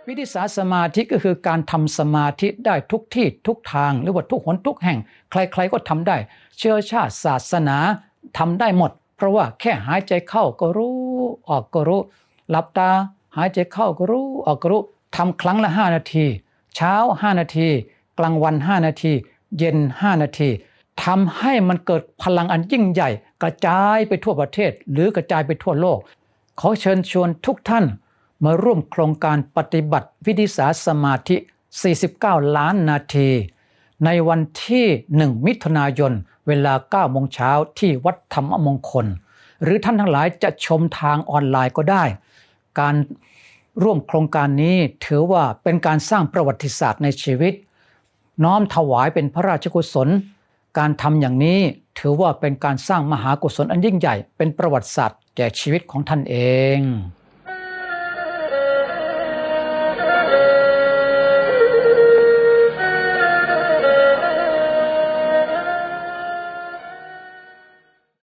วิธีสมาธิก็คือการทำสมาธิได้ทุกที่ทุกทางหรือว่าทุกหนทุกแห่งใครๆก็ทำได้เชื้อชาติศาสนาทำได้หมดเพราะว่าแค่หายใจเข้าก็รู้ออกก็รู้หลับตาหายใจเข้าก็รู้ออกก็รู้ทำครั้งละ5นาทีเช้า5นาทีกลางวัน5นาทีเย็น5นาทีทำให้มันเกิดพลังอันยิ่งใหญ่กระจายไปทั่วประเทศหรือกระจายไปทั่วโลกขอเชิญชวนทุกท่านมาร่วมโครงการปฏิบัติวิธีสมาธิ49ล้านนาทีในวันที่1มิถุนายนเวลา 9 โมงเช้าที่วัดธรรมมงคลหรือท่านทั้งหลายจะชมทางออนไลน์ก็ได้การร่วมโครงการนี้ถือว่าเป็นการสร้างประวัติศาสตร์ในชีวิตน้อมถวายเป็นพระราชกุศลการทำอย่างนี้ถือว่าเป็นการสร้างมหากุศลอันยิ่งใหญ่เป็นประวัติศาสตร์แก่ชีวิตของท่านเอง